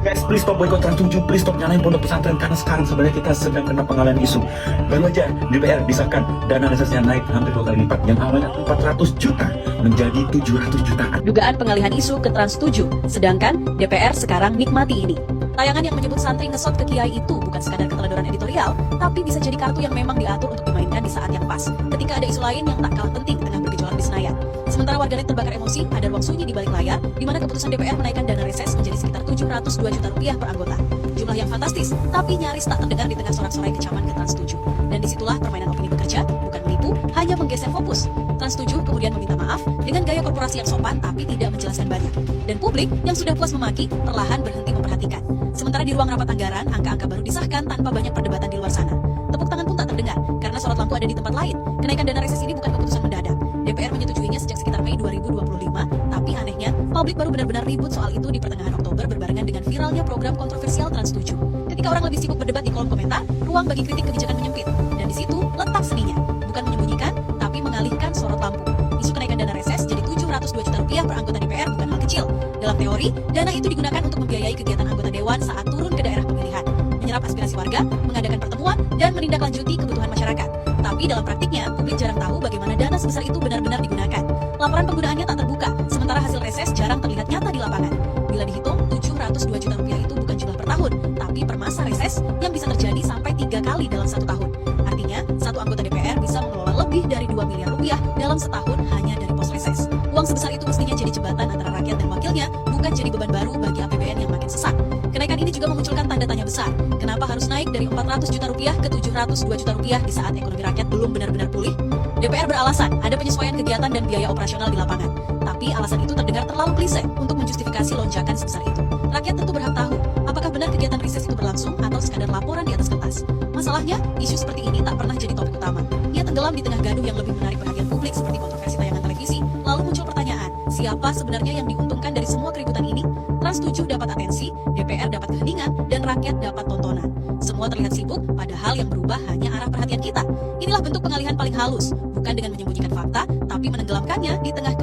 Guys, please stop boykot Trans 7, please stop nyalain pondok pesantren karena sekarang sebenarnya kita sedang kena pengalihan isu. Baru aja DPR disahkan dana resesnya naik hampir 2 kali lipat, yang awalnya 400 juta menjadi 700 jutaan. Dugaan pengalihan isu ke Trans 7, sedangkan DPR sekarang nikmati ini. Tayangan yang menyebut santri ngesot ke kiai itu bukan sekadar keteledoran editorial, tapi bisa jadi kartu yang memang diatur untuk dimainkan di saat yang pas, ketika ada isu lain yang tak kalah penting tengah bergejolak di Senayan. Sementara warganet terbakar emosi, ada ruang sunyi di balik layar, di mana keputusan DPR menaikkan dana reses menjadi sekitar 702 juta rupiah per anggota. Jumlah yang fantastis, tapi nyaris tak terdengar di tengah sorak-sorai kecaman ke Trans 7. Dan disitulah permainan opini bekerja, bukan menipu, hanya menggeser fokus. Trans 7 kemudian meminta maaf dengan gaya korporasi yang sopan tapi tidak menjelaskan banyak. Dan publik yang sudah puas memaki, perlahan berhenti memperhatikan. Sementara di ruang rapat anggaran, angka-angka baru disahkan tanpa banyak perdebatan di luar sana. Tepuk tangan pun tak terdengar, karena sorot lampu ada di tempat lain. Kenaikan dana reses ini bukan keputusan mendadak. DPR menyetujuinya sejak sekitar Mei 2025, tapi anehnya, publik baru benar-benar ribut soal itu di pertengahan Oktober berbarengan dengan viralnya program kontroversial Trans 7. Ketika orang lebih sibuk berdebat di kolom komentar, ruang bagi kritik kebijakan menyempit. Dan di situ letak seninya, bukan menyembunyikan, tapi mengalihkan sorot lampu. Isu kenaikan dana reses jadi 702 juta rupiah per anggota DPR bukan hal kecil. Dalam teori, dana itu digunakan untuk membiayai kegiatan anggota dewan saat turun ke daerah pemilihan, menyerap aspirasi warga, mengadakan pertemuan, dan menindaklanjuti kebutuhan masyarakat. Tapi dalam praktiknya, publik jarang tahu bagaimana dana sebesar itu benar-benar digunakan. Laporan penggunaannya tak terbuka, sementara hasil reses jarang terlihat nyata di lapangan. Bila dihitung, 702 juta rupiah itu bukan jumlah per tahun, tapi per masa reses yang bisa terjadi sampai 3 kali dalam 1 tahun. Artinya, satu anggota DPR bisa mengelola lebih dari 2 miliar rupiah dalam setahun hanya dari pos reses. Uang sebesar itu mestinya jadi jembatan antara rakyat dan wakilnya, bukan jadi beban baru bagi APBN yang makin sesak. Kenaikan ini juga memunculkan tanda tanya besar. Kenapa harus naik dari 400 juta rupiah ke 702 juta rupiah di saat ekonomi rakyat belum benar-benar pulih? DPR beralasan ada penyesuaian kegiatan dan biaya operasional di lapangan. Tapi alasan itu terdengar terlalu klise untuk menjustifikasi lonjakan sebesar itu. Rakyat tentu berhak tahu apakah benar kegiatan riset itu berlangsung atau sekadar laporan di atas kertas. Masalahnya, isu seperti ini tak pernah jadi topik utama. Ia tenggelam di tengah gaduh yang lebih menarik perhatian publik seperti kontroversi tayangan televisi. Lalu muncul pertanyaan, siapa sebenarnya yang diuntungkan dari semua keributan ini? Trans 7 dapat atensi, DPR dapat keheningan, dan rakyat dapat tontonan. Semua terlihat sibuk, padahal yang berubah hanya arah perhatian kita. Inilah bentuk pengalihan paling halus, bukan dengan menyembunyikan fakta, tapi menenggelamkannya di tengah